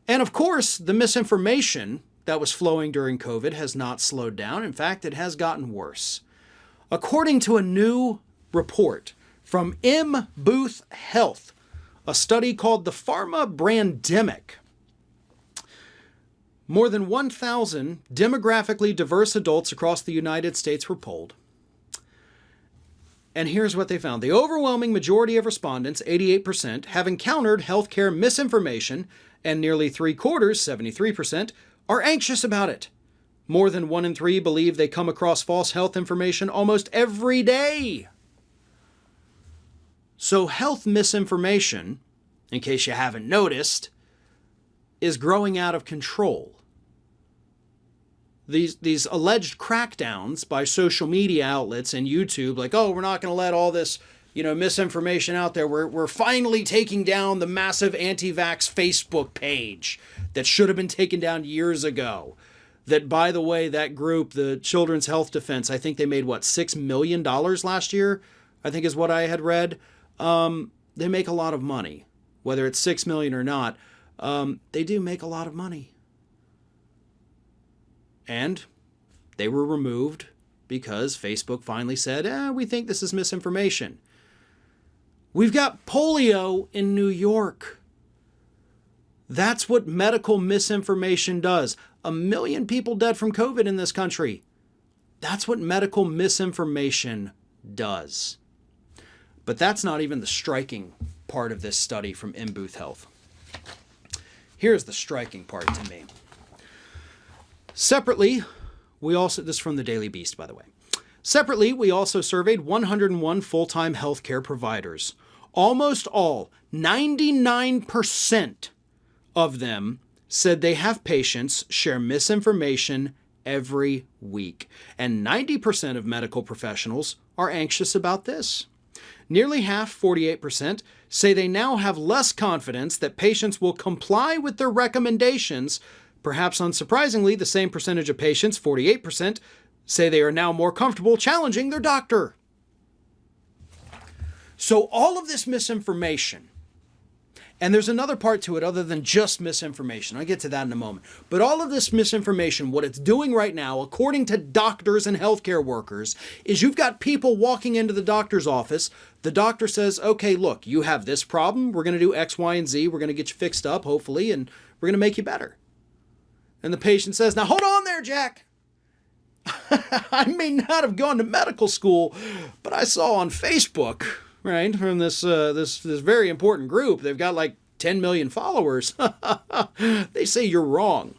And of course, the misinformation that was flowing during COVID has not slowed down. In fact, it has gotten worse. According to a new report from M. Booth Health, a study called the Pharma Brandemic, more than 1,000 demographically diverse adults across the United States were polled. And here's what they found. The overwhelming majority of respondents, 88%, have encountered healthcare misinformation, and nearly 3/4, 73%, are anxious about it. More than 1 in 3 believe they come across false health information almost every day. So health misinformation, in case you haven't noticed, is growing out of control. These alleged crackdowns by social media outlets and YouTube, like, oh, we're not going to let all this, misinformation out there. We're finally taking down the massive anti-vax Facebook page that should have been taken down years ago. That, by the way, that group, the Children's Health Defense, I think they made, $6 million last year, I think is what I had read. They make a lot of money. Whether it's 6 million or not, they do make a lot of money. And they were removed because Facebook finally said, we think this is misinformation. We've got polio in New York. That's what medical misinformation does. 1 million people dead from COVID in this country. That's what medical misinformation does. But that's not even the striking part of this study from M. Booth Health. Here's the striking part to me. Separately, this is from the Daily Beast, by the way. Separately, we also surveyed 101 full-time healthcare providers. Almost all, 99% of them, said they have patients share misinformation every week. And 90% of medical professionals are anxious about this. Nearly half, 48%, say they now have less confidence that patients will comply with their recommendations. Perhaps unsurprisingly, the same percentage of patients, 48%, say they are now more comfortable challenging their doctor. So all of this misinformation, and there's another part to it other than just misinformation. I'll get to that in a moment. But all of this misinformation, what it's doing right now, according to doctors and healthcare workers, is you've got people walking into the doctor's office. The doctor says, okay, look, you have this problem. We're going to do X, Y, and Z. We're going to get you fixed up, hopefully, and we're going to make you better. And the patient says, now hold on there, Jack. I may not have gone to medical school, but I saw on Facebook, right, from this very important group, they've got like 10 million followers. They say you're wrong.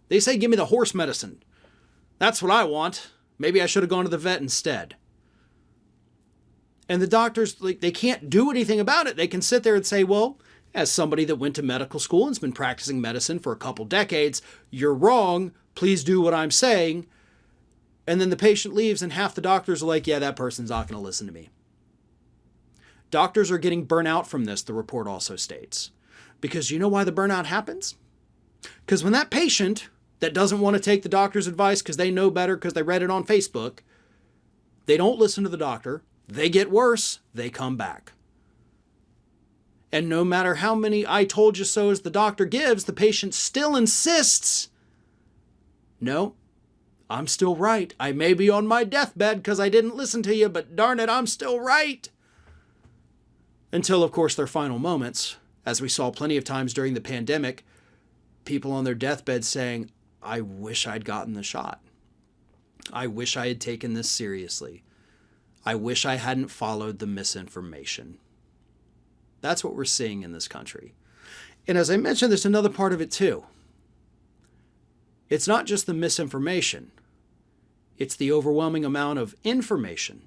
They say, give me the horse medicine. That's what I want. Maybe I should have gone to the vet instead. And the doctors, they can't do anything about it. They can sit there and say, well, as somebody that went to medical school and's been practicing medicine for a couple decades, you're wrong. Please do what I'm saying. And then the patient leaves and half the doctors are like, yeah, that person's not going to listen to me. Doctors are getting burnt out from this, the report also states. Because you know why the burnout happens? Because when that patient that doesn't want to take the doctor's advice because they know better because they read it on Facebook, they don't listen to the doctor, they get worse, they come back. And no matter how many I told you so's the doctor gives, the patient still insists, no, I'm still right. I may be on my deathbed because I didn't listen to you, but darn it, I'm still right. Until, of course, their final moments, as we saw plenty of times during the pandemic, people on their deathbed saying, I wish I'd gotten the shot. I wish I had taken this seriously. I wish I hadn't followed the misinformation. That's what we're seeing in this country. And as I mentioned, there's another part of it too. It's not just the misinformation. It's the overwhelming amount of information.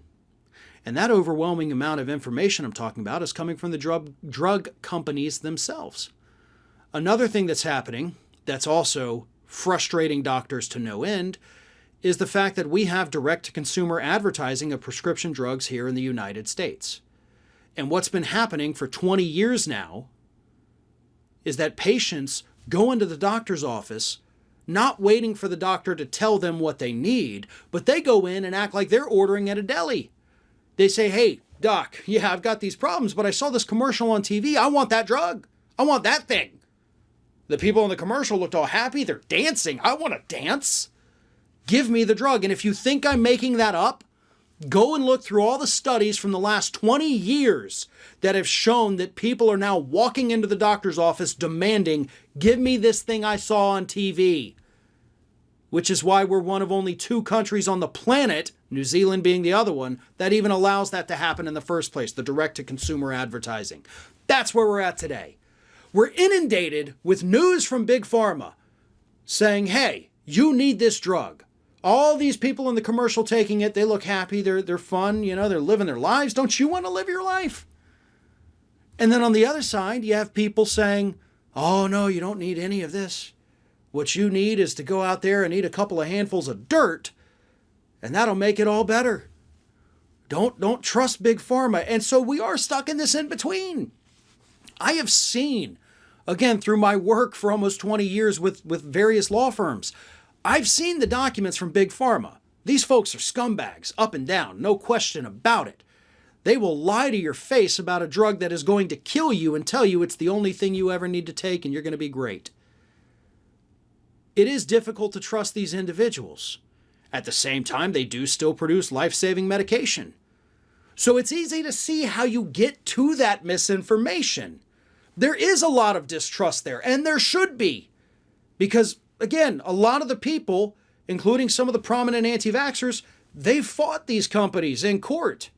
And that overwhelming amount of information I'm talking about is coming from the drug companies themselves. Another thing that's happening that's also frustrating doctors to no end is the fact that we have direct-to-consumer advertising of prescription drugs here in the United States. And what's been happening for 20 years now is that patients go into the doctor's office not waiting for the doctor to tell them what they need, but they go in and act like they're ordering at a deli. They say, hey, doc, yeah, I've got these problems, but I saw this commercial on TV. I want that drug. I want that thing. The people in the commercial looked all happy. They're dancing. I want to dance. Give me the drug. And if you think I'm making that up, go and look through all the studies from the last 20 years that have shown that people are now walking into the doctor's office demanding, give me this thing I saw on TV. Which is why we're one of only 2 countries on the planet, New Zealand being the other one, that even allows that to happen in the first place, the direct-to-consumer advertising. That's where we're at today. We're inundated with news from Big Pharma saying, hey, you need this drug. All these people in the commercial taking it, they look happy, they're fun, they're living their lives. Don't you want to live your life? And then on the other side, you have people saying, oh no, you don't need any of this. What you need is to go out there and eat a couple of handfuls of dirt, and that'll make it all better. Don't trust Big Pharma. And so we are stuck in this in between. I have seen, again, through my work for almost 20 years with various law firms, I've seen the documents from Big Pharma. These folks are scumbags, up and down, no question about it. They will lie to your face about a drug that is going to kill you and tell you it's the only thing you ever need to take and you're going to be great. It is difficult to trust these individuals. At the same time, they do still produce life-saving medication. So it's easy to see how you get to that misinformation. There is a lot of distrust there, and there should be. Because, again, a lot of the people, including some of the prominent anti-vaxxers, they've fought these companies in court.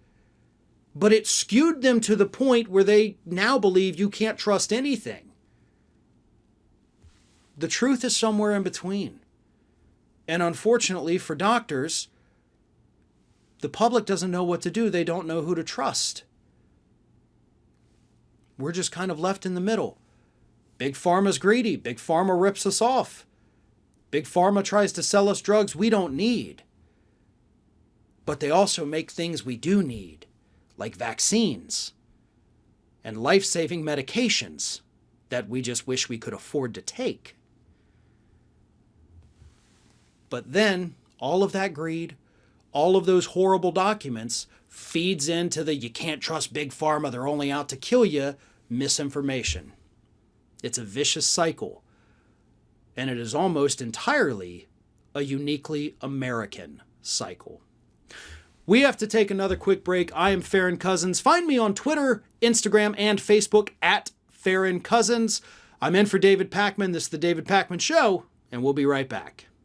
But it skewed them to the point where they now believe you can't trust anything. The truth is somewhere in between. And unfortunately for doctors, the public doesn't know what to do. They don't know who to trust. We're just kind of left in the middle. Big Pharma's greedy. Big Pharma rips us off. Big Pharma tries to sell us drugs we don't need. But they also make things we do need, like vaccines and life-saving medications that we just wish we could afford to take. But then all of that greed, all of those horrible documents feeds into the you can't trust Big Pharma, they're only out to kill you, misinformation. It's a vicious cycle. And it is almost entirely a uniquely American cycle. We have to take another quick break. I am Farron Cousins. Find me on Twitter, Instagram, and Facebook at Farron Cousins. I'm in for David Pakman. This is The David Pakman Show, and we'll be right back.